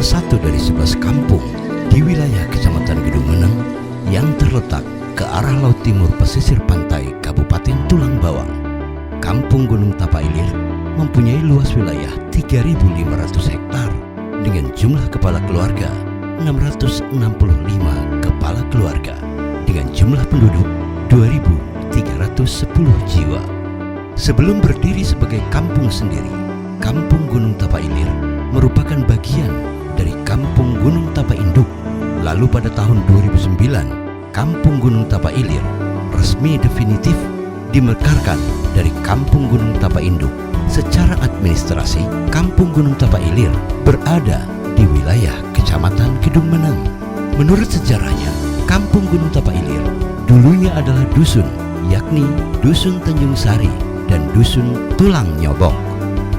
salah satu dari 11 kampung di wilayah Kecamatan Gedung Meneng yang terletak ke arah laut timur pesisir pantai Kabupaten Tulang Bawang. Kampung Gunung Tapailir mempunyai luas wilayah 3.500 hektar dengan jumlah kepala keluarga 665 kepala keluarga dengan jumlah penduduk 2.310 jiwa. Sebelum berdiri sebagai kampung sendiri, Kampung Gunung Tapailir merupakan bagian dari Kampung Gunung Tapainduk. Lalu pada tahun 2009, Kampung Gunung Tapailir resmi definitif dimekarkan dari Kampung Gunung Tapainduk. Secara administrasi, Kampung Gunung Tapailir berada di wilayah Kecamatan Gedung Meneng. Menurut sejarahnya, Kampung Gunung Tapailir dulunya adalah dusun, yakni Dusun Tanjung Sari dan Dusun Tulang Nyobok,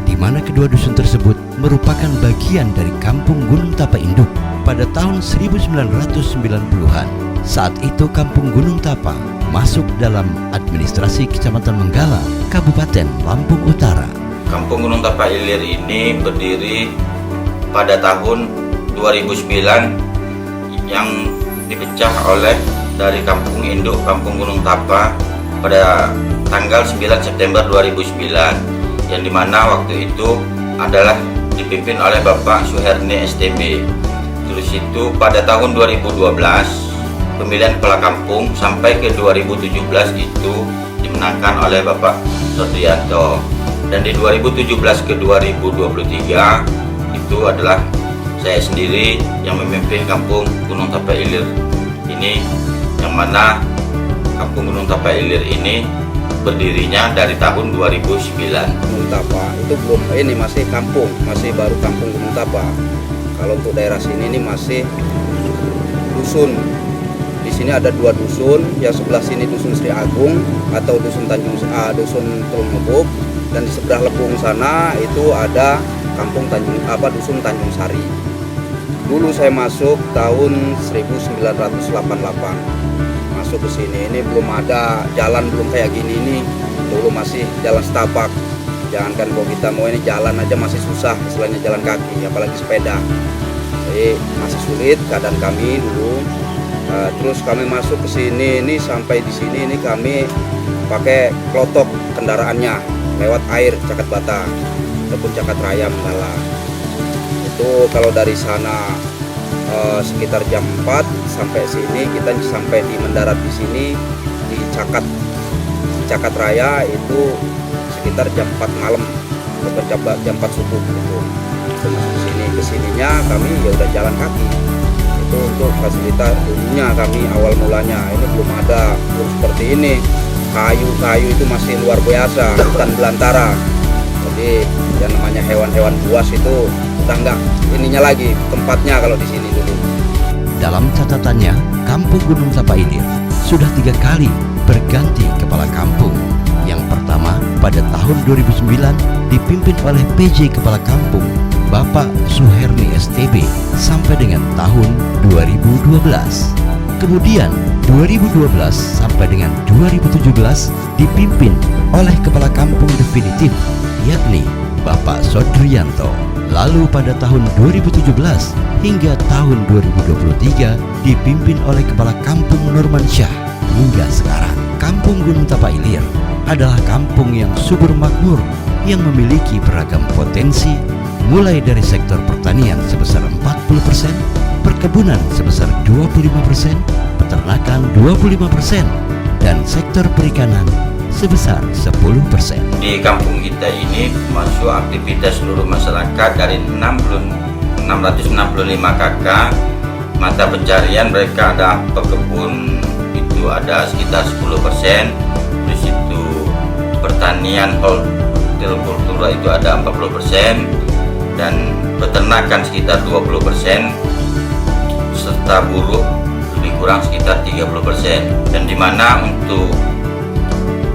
di mana kedua dusun tersebut merupakan bagian dari Kampung Gunung Tapainduk pada tahun 1990-an. Saat itu Kampung Gunung Tapa masuk dalam administrasi Kecamatan Menggala, Kabupaten Lampung Utara. Kampung Gunung Tapailir ini berdiri pada tahun 2009 yang dipecah oleh dari Kampung Induk Kampung Gunung Tapa pada tanggal 9 September 2009, yang dimana waktu itu adalah dipimpin oleh Bapak Suherni STB. Terus itu pada tahun 2012 pemilihan kepala kampung sampai ke 2017 itu dimenangkan oleh Bapak Sodrianto, dan di 2017 ke 2023 itu adalah saya sendiri yang memimpin Kampung Gunung Tapailir ini, yang mana Kampung Gunung Tapailir ini berdirinya dari tahun 2009. Gunung Tapa itu belum, ini masih kampung, masih baru Kampung Gunung Tapa. Kalau untuk daerah sini ini masih dusun. Di sini ada dua dusun, yang sebelah sini Dusun Sri Agung atau Dusun Tulung Nyobok, dan di sebelah Lepung sana itu ada Kampung Dusun Tanjung Sari. Dulu saya masuk tahun 1988. Masuk ke sini, ini belum ada jalan, belum kayak gini ini. Dulu masih jalan setapak. Jangankan kalau kita mau ini jalan aja masih susah, istilahnya jalan kaki, apalagi sepeda. Jadi masih sulit keadaan kami dulu. Terus kami masuk ke sini, ini sampai di sini ini kami pakai klotok kendaraannya lewat air Cakat Bata ataupun Cakat Raya Menggala. Itu kalau dari sana sekitar jam 4 sampai sini, kita sampai di mendarat di sini di Cakat Raya itu sekitar jam 4 malam atau jam 4 subuh gitu. Kesininya kami ya udah jalan kaki. Itu untuk fasilitas dulunya kami awal mulanya, ini belum seperti ini. Kayu itu masih luar biasa, hutan belantara. Jadi yang namanya hewan-hewan buas itu udah enggak ininya lagi tempatnya kalau di sini dulu. Dalam catatannya, Kampung Gunung Tapailir sudah 3 kali berganti kepala kampung. Yang pertama pada tahun 2009 dipimpin oleh PJ Kepala Kampung Bapak Suherni STB sampai dengan tahun 2012. Kemudian 2012 sampai dengan 2017 dipimpin oleh Kepala Kampung definitif, yakni Bapak Sodrianto. Lalu pada tahun 2017 hingga tahun 2023 dipimpin oleh Kepala Kampung Nurmansyah. Hingga sekarang, Kampung Gunung Tapailir adalah kampung yang subur makmur yang memiliki beragam potensi, mulai dari sektor pertanian sebesar 40%, perkebunan sebesar 25%, peternakan 25%, dan sektor perikanan sebesar 10%. Di kampung kita ini masuk aktivitas seluruh masyarakat dari 665 kakak. Mata pencarian mereka ada pekebun itu ada sekitar 10%, terus itu pertanian hortikultura itu ada 40%, dan peternakan sekitar 20%, serta buruh lebih kurang sekitar 30%. Dan dimana untuk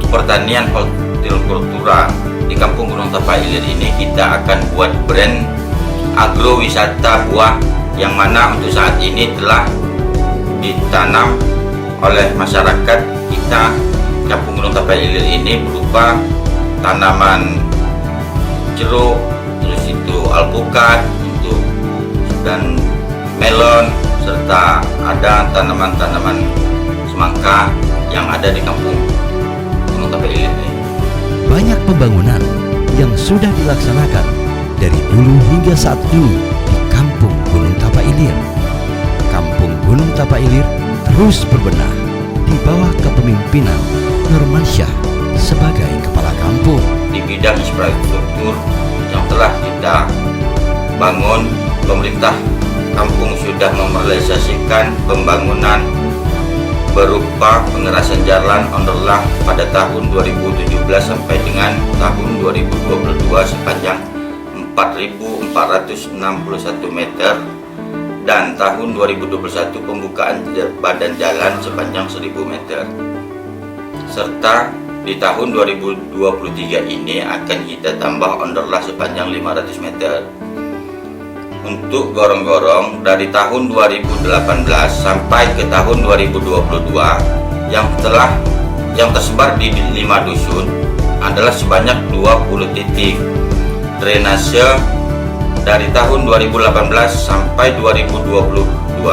pertanian hortikultura di Kampung Gunung Tapailir ini kita akan buat brand agrowisata buah, yang mana untuk saat ini telah ditanam oleh masyarakat kita Kampung Gunung Tapailir ini berupa tanaman jeruk, terus itu alpukat untuk dan melon, serta ada tanaman-tanaman semangka yang ada di kampung Gunung Tapa Ilir ini. Banyak pembangunan yang sudah dilaksanakan dari dulu hingga saat ini di Kampung Gunung Tapa Ilir. Kampung Gunung Tapa Ilir terus berbenah di bawah kepemimpinan Nurmansyah sebagai kepala kampung. Di bidang infrastruktur yang telah kita bangun, pemerintah kampung sudah merealisasikan pembangunan berupa pengerasan jalan underlah pada tahun 2017 sampai dengan tahun 2022 sepanjang 4.461 meter, dan tahun 2021 pembukaan badan jalan sepanjang 1.000 meter. Serta di tahun 2023 ini akan kita tambah underlah sepanjang 500 meter. Untuk gorong-gorong dari tahun 2018 sampai ke tahun 2022 yang tersebar di 5 dusun adalah sebanyak 20 titik. Drainase dari tahun 2018 sampai 2022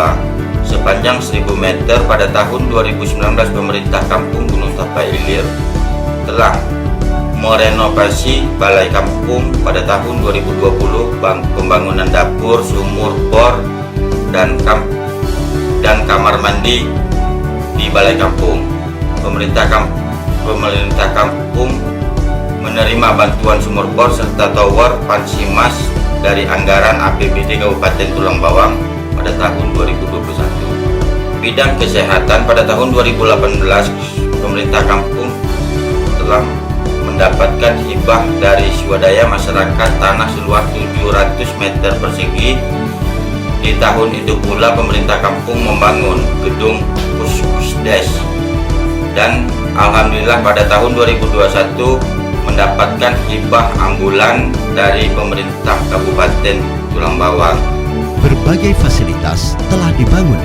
sepanjang 1.000 meter. Pada tahun 2019 pemerintah Kampung Gunung Tapa Ilir telah merenovasi balai kampung. Pada tahun 2020 pembangunan dapur, sumur bor, dan kamar mandi di balai kampung. Pemerintah kampung menerima bantuan sumur bor serta tower pansimas dari anggaran APBD Kabupaten Tulang Bawang pada tahun 2021. Bidang kesehatan pada tahun 2018 pemerintah kampung telah mendapatkan hibah dari swadaya masyarakat tanah seluas 700 meter persegi. Di tahun itu pula pemerintah kampung membangun gedung puskesdes, dan alhamdulillah pada tahun 2021 mendapatkan hibah ambulan dari pemerintah Kabupaten Tulang Bawang. Berbagai fasilitas telah dibangun,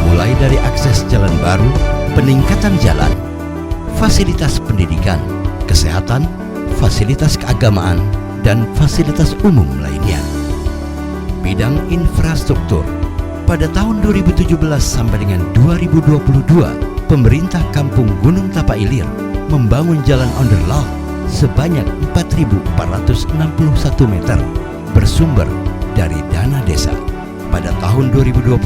mulai dari akses jalan baru, peningkatan jalan, fasilitas pendidikan, kesehatan, fasilitas keagamaan, dan fasilitas umum lainnya. Bidang infrastruktur pada tahun 2017 sampai dengan 2022, pemerintah Kampung Gunung Tapa Ilir membangun jalan underlaw sebanyak 4.461 meter bersumber dari dana desa. Pada tahun 2021,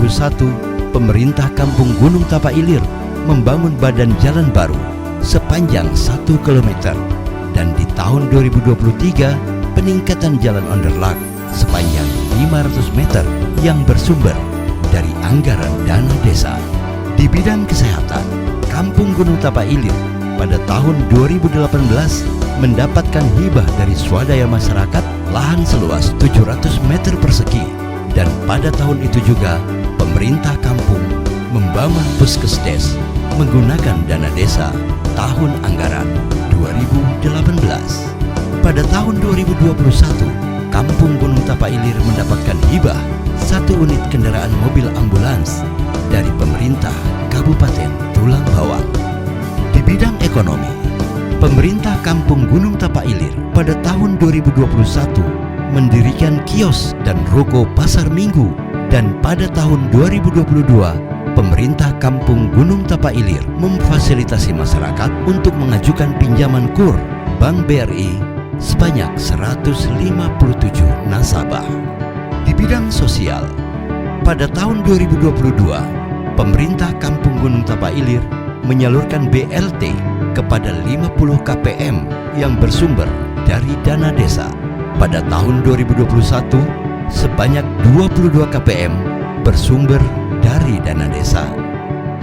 pemerintah Kampung Gunung Tapa Ilir membangun badan jalan baru sepanjang 1 km, dan di tahun 2023 peningkatan jalan underlaw sepanjang 500 meter yang bersumber dari anggaran dana desa. Di bidang kesehatan, Kampung Gunung Tapa Ilir pada tahun 2018 mendapatkan hibah dari swadaya masyarakat lahan seluas 700 meter persegi, dan pada tahun itu juga pemerintah kampung membangun puskesdes menggunakan dana desa tahun anggaran 2018. Pada tahun 2021, Kampung Gunung Tapa Ilir mendapatkan hibah 1 unit kendaraan mobil ambulans dari pemerintah Kabupaten Tulang Bawang. Di bidang ekonomi, pemerintah Kampung Gunung Tapa Ilir pada tahun 2021 mendirikan kios dan ruko pasar minggu, dan pada tahun 2022 pemerintah Kampung Gunung Tapa Ilir memfasilitasi masyarakat untuk mengajukan pinjaman KUR Bank BRI sebanyak 157 nasabah. Di bidang sosial, pada tahun 2022, pemerintah Kampung Gunung Tapa Ilir menyalurkan BLT kepada 50 KPM yang bersumber dari dana desa. Pada tahun 2021, sebanyak 22 KPM bersumber dari dana desa.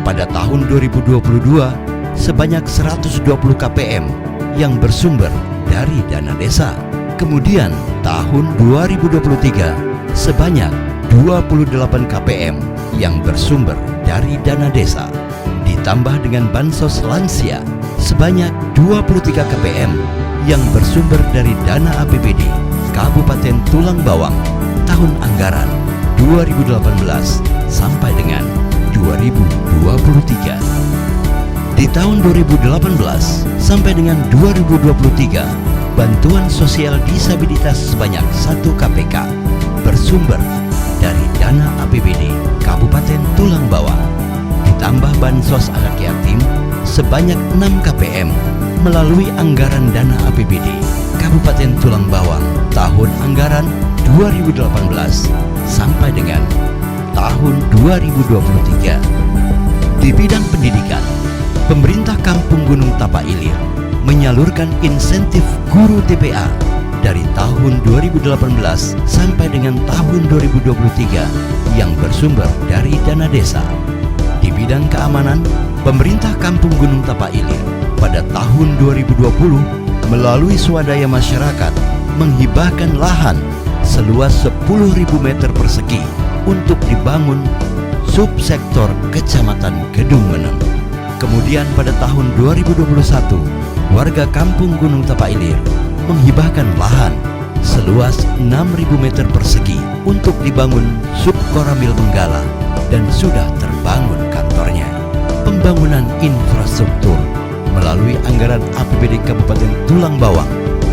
Pada tahun 2022, sebanyak 120 KPM yang bersumber dari dana desa. Kemudian tahun 2023, sebanyak 28 KPM yang bersumber dari dana desa. Ditambah dengan bansos lansia sebanyak 23 KPM yang bersumber dari dana APBD Kabupaten Tulang Bawang tahun anggaran 2018 sampai dengan 2023. Di tahun 2018 sampai dengan 2023, bantuan sosial disabilitas sebanyak 1 KPK bersumber dari dana APBD Kabupaten Tulang Bawang, ditambah bansos anak yatim sebanyak 6 KPM melalui anggaran dana APBD Kabupaten Tulang Bawang tahun anggaran 2018 sampai dengan tahun 2023. Di bidang pendidikan, pemerintah Kampung Gunung Tapa Ilir menyalurkan insentif guru TPA dari tahun 2018 sampai dengan tahun 2023 yang bersumber dari dana desa. Di bidang keamanan, pemerintah Kampung Gunung Tapa Ilir pada tahun 2020 melalui swadaya masyarakat menghibahkan lahan seluas 10.000 meter persegi untuk dibangun subsektor Kecamatan Kedung Meneng. Kemudian pada tahun 2021, warga Kampung Gunung Tapa Ilir menghibahkan lahan seluas 6.000 meter persegi untuk dibangun Subkoramil Benggala dan sudah terbangun kantornya. Pembangunan infrastruktur melalui anggaran APBD Kabupaten Tulang Bawang,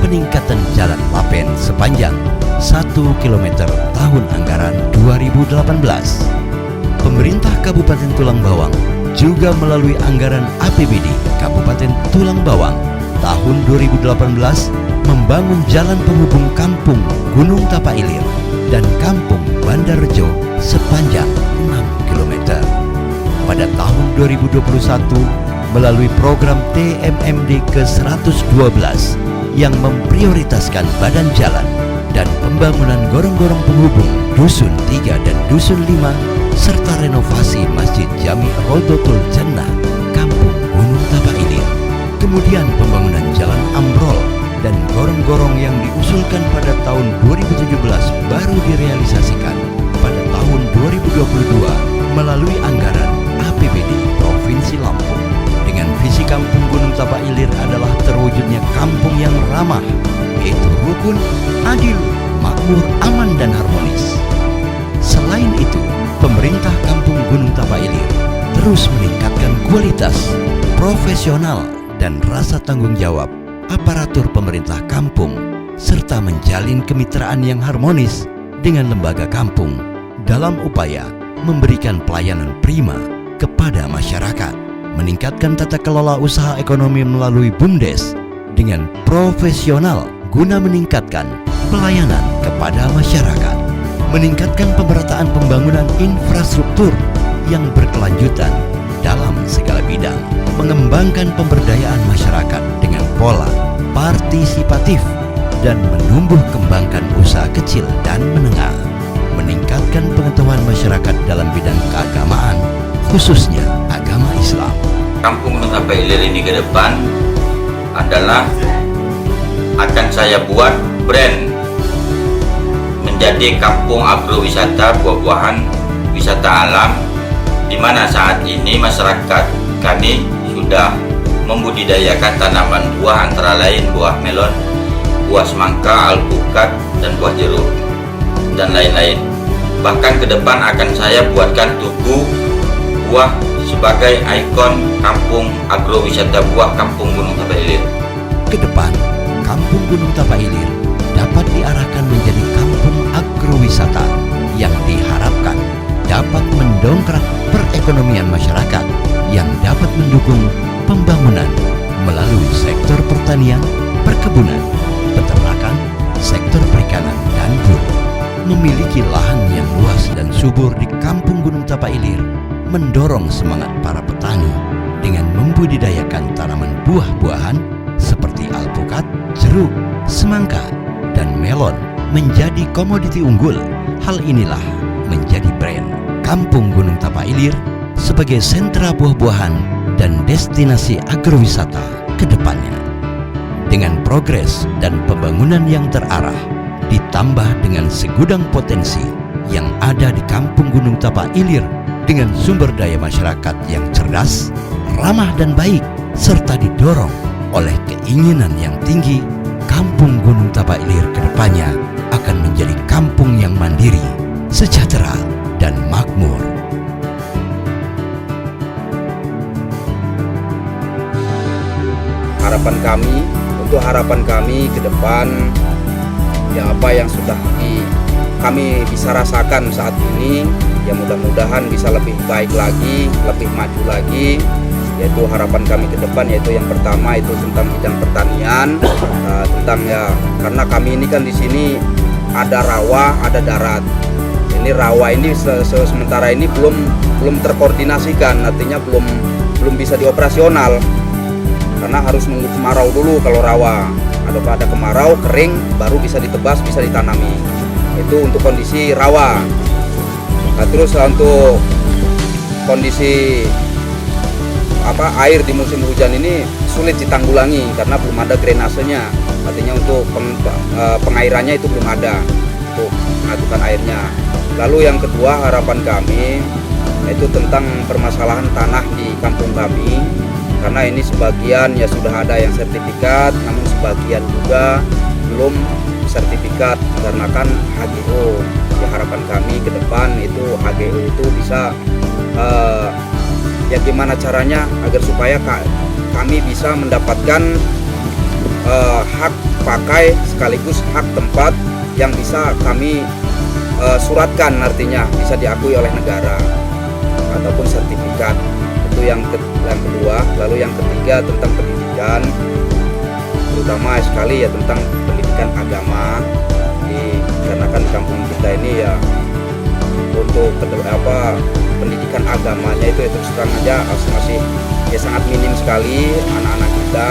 peningkatan jalan Lapen sepanjang 1 km tahun anggaran 2018. Pemerintah Kabupaten Tulang Bawang juga melalui anggaran APBD Kabupaten Tulang Bawang tahun 2018 membangun jalan penghubung Kampung Gunung Tapa Ilir dan Kampung Bandarjo sepanjang 6 km. Pada tahun 2021 melalui program TMMD ke-112 yang memprioritaskan badan jalan dan pembangunan gorong-gorong penghubung Dusun 3 dan Dusun 5 serta renovasi Masjid Jami Rodotul Jannah Kampung Gunung Tapa Ilir. Kemudian pembangunan jalan ambrol dan gorong-gorong yang diusulkan pada tahun 2017 baru direalisasikan pada tahun 2022 melalui anggaran APBD Provinsi Lampung. Dengan visi Kampung Gunung Tapa Ilir adalah terwujudnya kampung yang ramah, yaitu rukun, adil, makmur, aman, dan harmonis. Selain itu, pemerintah Kampung Gunung Tapa Ilir terus meningkatkan kualitas, profesional, dan rasa tanggung jawab aparatur pemerintah kampung, serta menjalin kemitraan yang harmonis dengan lembaga kampung dalam upaya memberikan pelayanan prima kepada masyarakat, meningkatkan tata kelola usaha ekonomi melalui BUMDes dengan profesional guna meningkatkan pelayanan kepada masyarakat, meningkatkan pemerataan pembangunan infrastruktur yang berkelanjutan dalam segala bidang, mengembangkan pemberdayaan masyarakat dengan pola partisipatif dan menumbuh kembangkan usaha kecil dan menengah, meningkatkan pengetahuan masyarakat dalam bidang keagamaan, khususnya agama Islam. Kampung Gunung Tapa Ilir ini ke depan adalah akan saya buat brand menjadi kampung agrowisata buah-buahan, wisata alam, di mana saat ini masyarakat kami sudah membudidayakan tanaman buah antara lain buah melon, buah semangka, alpukat, dan buah jeruk, dan lain-lain. Bahkan ke depan akan saya buatkan tugu buah sebagai ikon kampung agrowisata buah Kampung Gunung Tapa Ilir. Ke depan, Kampung Gunung Tapa Ilir dapat diarahkan menjadi kampung agrowisata yang diharapkan dapat mendongkrak perekonomian masyarakat yang dapat mendukung pembangunan melalui sektor pertanian, perkebunan, peternakan, sektor perikanan, dan buruh. Memiliki lahan yang luas dan subur di Kampung Gunung Tapa Ilir mendorong semangat para petani dengan membudidayakan tanaman buah-buahan seperti alpukat, jeruk, semangka, dan melon menjadi komoditi unggul. Hal inilah menjadi brand Kampung Gunung Tapa Ilir sebagai sentra buah-buahan dan destinasi agrowisata ke depannya. Dengan progres dan pembangunan yang terarah, ditambah dengan segudang potensi yang ada di Kampung Gunung Tapa Ilir dengan sumber daya masyarakat yang cerdas, ramah, dan baik, serta didorong oleh keinginan yang tinggi, Kampung Gunung Tapa Ilir ke depannya akan menjadi kampung yang mandiri, sejahtera, dan makmur. Harapan kami ke depan, ya apa yang sudah kami bisa rasakan saat ini, ya mudah-mudahan bisa lebih baik lagi, lebih maju lagi. Yaitu harapan kami ke depan, yaitu yang pertama itu tentang bidang pertanian, tentang ya karena kami ini kan di sini ada rawa, ada darat. Ini rawa ini sementara ini belum terkoordinasikan, artinya belum bisa dioperasional karena harus nunggu kemarau dulu. Kalau rawa ada kemarau kering baru bisa ditebas, bisa ditanami. Itu untuk kondisi rawa. Nah, terus untuk kondisi air di musim hujan ini sulit ditanggulangi karena belum ada drainasenya, artinya untuk pengairannya itu belum ada untuk mengadukan airnya. Lalu yang kedua harapan kami yaitu tentang permasalahan tanah di kampung kami, karena ini sebagian ya sudah ada yang sertifikat, namun sebagian juga belum sertifikat karena kan HGO. Ya harapan kami ke depan itu HGO itu bisa ya gimana caranya agar supaya kami bisa mendapatkan hak pakai sekaligus hak tempat yang bisa kami suratkan, artinya bisa diakui oleh negara ataupun sertifikat. Itu yang kedua. Lalu yang ketiga tentang pendidikan, terutama sekali ya tentang pendidikan agama. Karena kan di kampung kita ini ya untuk pendidikan agamanya itu terus terang aja masih ya sangat minim sekali anak-anak kita.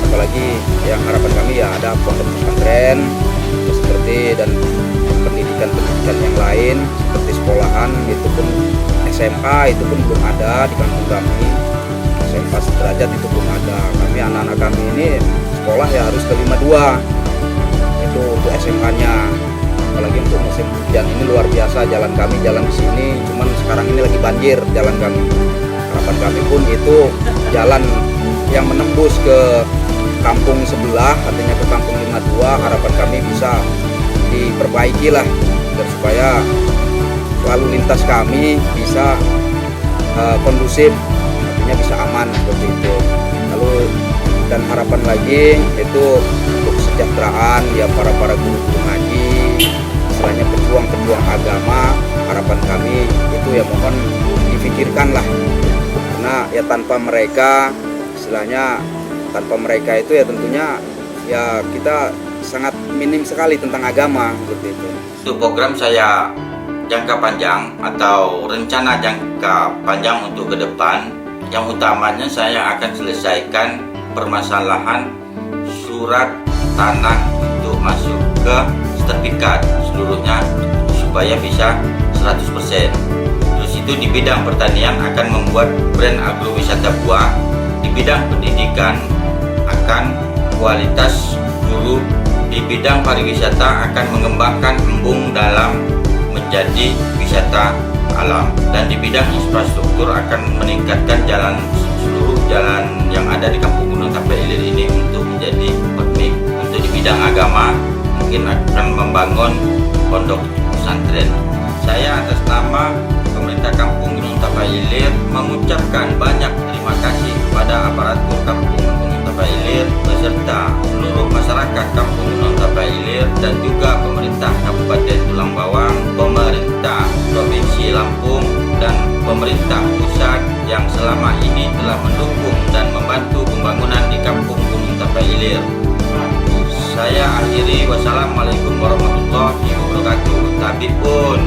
Apalagi yang harapan kami ya ada pondok pesantren seperti dan pendidikan yang lain seperti sekolahan itu pun SMA itu pun belum ada di kampung kami. SMA sederajat itu belum ada. Kami anak-anak kami ini sekolah ya harus ke 52 itu untuk SMA-nya. Apalagi untuk musim hujan ini luar biasa, jalan di sini cuman sekarang ini lagi banjir jalan kami. Harapan kami pun itu jalan yang menembus ke kampung sebelah, artinya ke kampung 52, harapan kami bisa diperbaiki lah agar supaya lalu lintas kami bisa kondusif, artinya bisa aman seperti itu. Lalu dan harapan lagi itu untuk kesejahteraan ya para guru ngaji, istilahnya pejuang agama. Harapan kami itu ya mohon difikirkan lah, karena ya tanpa mereka itu ya tentunya ya kita sangat minim sekali tentang agama seperti itu. Untuk program saya jangka panjang atau rencana jangka panjang untuk ke depan, yang utamanya saya akan selesaikan permasalahan surat tanah untuk masuk ke sertifikat seluruhnya supaya bisa 100%. Terus itu di bidang pertanian akan membuat brand agrowisata buah, di bidang pendidikan akan kualitas guru, di bidang pariwisata akan mengembangkan embung dalam menjadi wisata alam, dan di bidang infrastruktur akan meningkatkan seluruh jalan yang ada di Kampung Gunung Tapak Ilir ini untuk menjadi piknik. Untuk di bidang agama mungkin akan membangun pondok pesantren. Saya atas nama pemerintah Kampung Gunung Tapak Ilir mengucapkan banyak terima kasih kepada aparatur Kampung Gunung Tapak Ilir beserta seluruh masyarakat Kampung Gunung Tapak Ilir dan juga pemerintah Kabupaten Tulang Bawang, pemerintah Provinsi Lampung dan pemerintah pusat yang selama ini telah mendukung dan membantu pembangunan di Kampung Gunung Tapak Ilir. Saya akhiri, wassalamualaikum warahmatullahi wabarakatuh. Tabib pun.